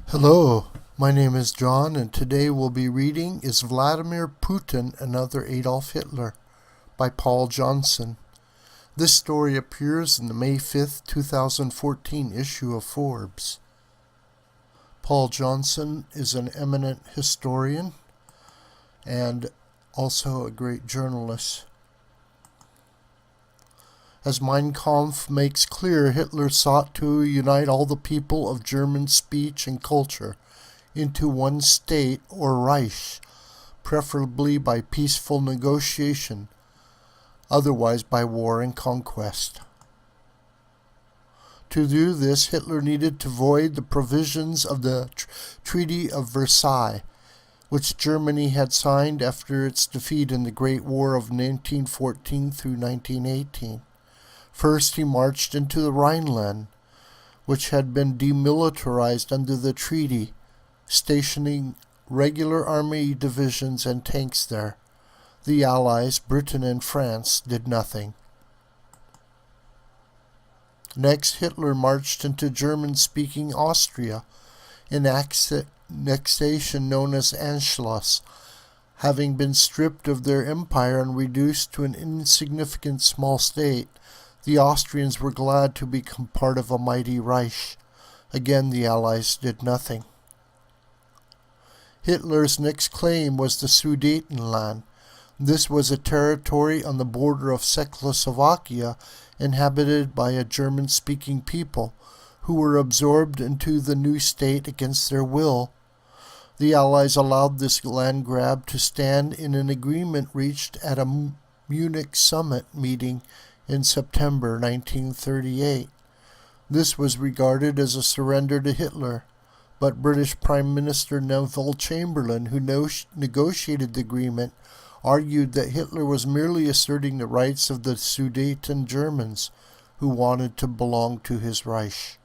Hello, my name is John, and today we'll be reading Is Vladimir Putin Another Adolf Hitler by Paul Johnson. This story appears in the May 5th, 2014 issue of Forbes. Paul Johnson is an eminent historian and also a great journalist. As Mein Kampf makes clear, Hitler sought to unite all the people of German speech and culture into one state or Reich, preferably by peaceful negotiation, otherwise by war and conquest. To do this, Hitler needed to void the provisions of the Treaty of Versailles, which Germany had signed after its defeat in the Great War of 1914 through 1918. First, he marched into the Rhineland, which had been demilitarized under the treaty, stationing regular army divisions and tanks there. The Allies, Britain and France, did nothing. Next, Hitler marched into German-speaking Austria, an annexation known as Anschluss. Having been stripped of their empire and reduced to an insignificant small state, the Austrians were glad to become part of a mighty Reich. Again, the Allies did nothing. Hitler's next claim was the Sudetenland. This was a territory on the border of Czechoslovakia inhabited by a German-speaking people who were absorbed into the new state against their will. The Allies allowed this land grab to stand in an agreement reached at a Munich summit meeting in September 1938. This was regarded as a surrender to Hitler, but British Prime Minister Neville Chamberlain, who negotiated the agreement, argued that Hitler was merely asserting the rights of the Sudeten Germans, who wanted to belong to his Reich.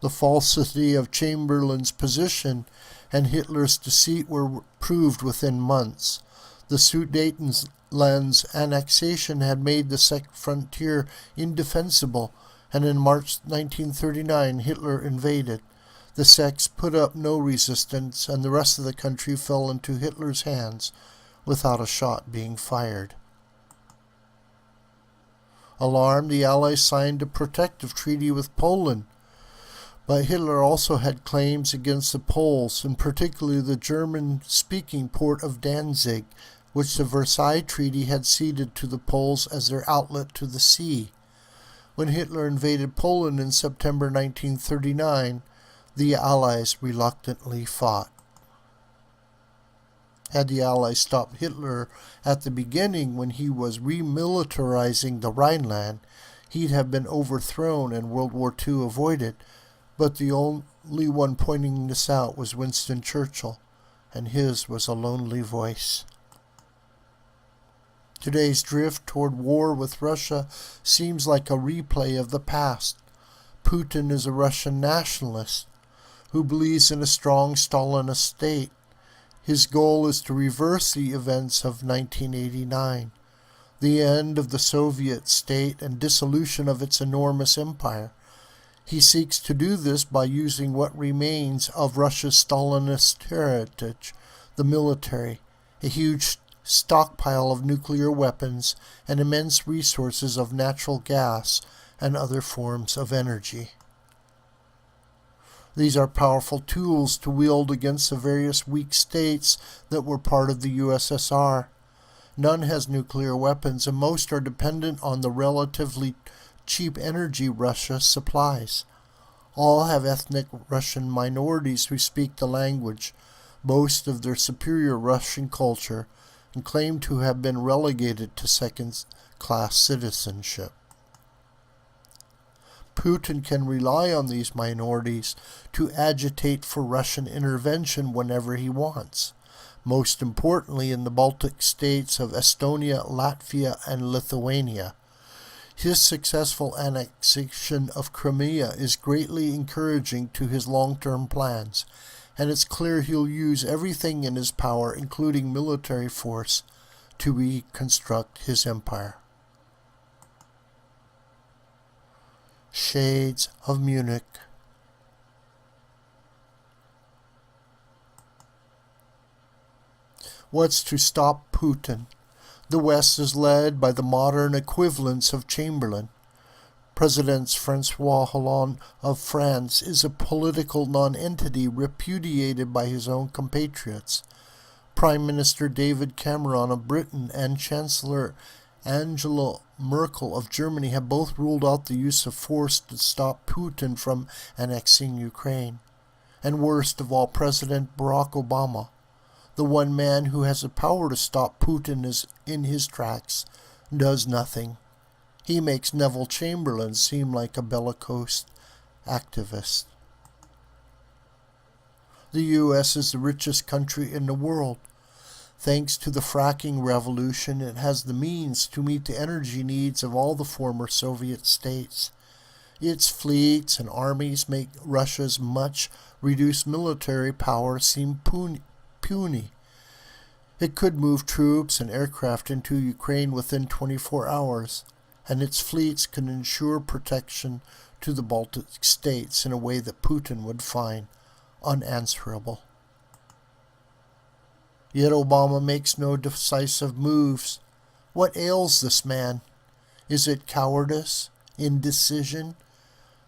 The falsity of Chamberlain's position and Hitler's deceit were proved within months. The Sudetenland's annexation had made the Czech frontier indefensible, and in March 1939 Hitler invaded. The Czechs put up no resistance, and the rest of the country fell into Hitler's hands without a shot being fired. Alarmed, the Allies signed a protective treaty with Poland, but Hitler also had claims against the Poles, and particularly the German-speaking port of Danzig, which the Versailles Treaty had ceded to the Poles as their outlet to the sea. When Hitler invaded Poland in September 1939, the Allies reluctantly fought. Had the Allies stopped Hitler at the beginning when he was remilitarizing the Rhineland, he'd have been overthrown and World War II avoided, but the only one pointing this out was Winston Churchill, and his was a lonely voice. Today's drift toward war with Russia seems like a replay of the past. Putin is a Russian nationalist who believes in a strong Stalinist state. His goal is to reverse the events of 1989, the end of the Soviet state and dissolution of its enormous empire. He seeks to do this by using what remains of Russia's Stalinist heritage, the military, a huge stockpile of nuclear weapons, and immense resources of natural gas and other forms of energy. These are powerful tools to wield against the various weak states that were part of the USSR. None has nuclear weapons, and most are dependent on the relatively cheap energy Russia supplies. All have ethnic Russian minorities who speak the language, boast of their superior Russian culture, and claim to have been relegated to second-class citizenship. Putin can rely on these minorities to agitate for Russian intervention whenever he wants, most importantly in the Baltic states of Estonia, Latvia, and Lithuania. His successful annexation of Crimea is greatly encouraging to his long-term plans, and it's clear he'll use everything in his power, including military force, to reconstruct his empire. Shades of Munich. What's to stop Putin? The West is led by the modern equivalents of Chamberlain. President François Hollande of France is a political non-entity repudiated by his own compatriots. Prime Minister David Cameron of Britain and Chancellor Angela Merkel of Germany have both ruled out the use of force to stop Putin from annexing Ukraine. And worst of all, President Barack Obama, the one man who has the power to stop Putin is in his tracks, does nothing. He makes Neville Chamberlain seem like a bellicose activist. The U.S. is the richest country in the world. Thanks to the fracking revolution, it has the means to meet the energy needs of all the former Soviet states. Its fleets and armies make Russia's much reduced military power seem puny. It could move troops and aircraft into Ukraine within 24 hours, and its fleets can ensure protection to the Baltic states in a way that Putin would find unanswerable. Yet Obama makes no decisive moves. What ails this man? Is it cowardice, indecision,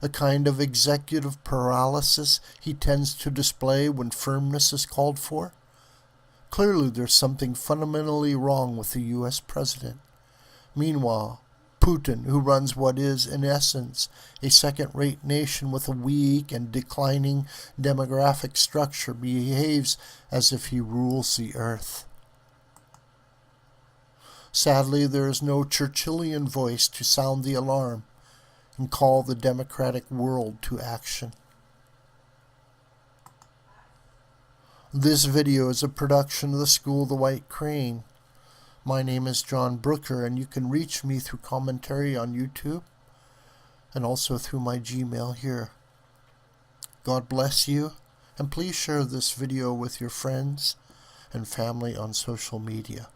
a kind of executive paralysis he tends to display when firmness is called for? Clearly there's something fundamentally wrong with the U.S. president. Meanwhile, Putin, who runs what is, in essence, a second-rate nation with a weak and declining demographic structure, behaves as if he rules the earth. Sadly, there is no Churchillian voice to sound the alarm and call the democratic world to action. This video is a production of the School of the White Crane. My name is John Brooker, and you can reach me through commentary on YouTube and also through my Gmail here. God bless you, and please share this video with your friends and family on social media.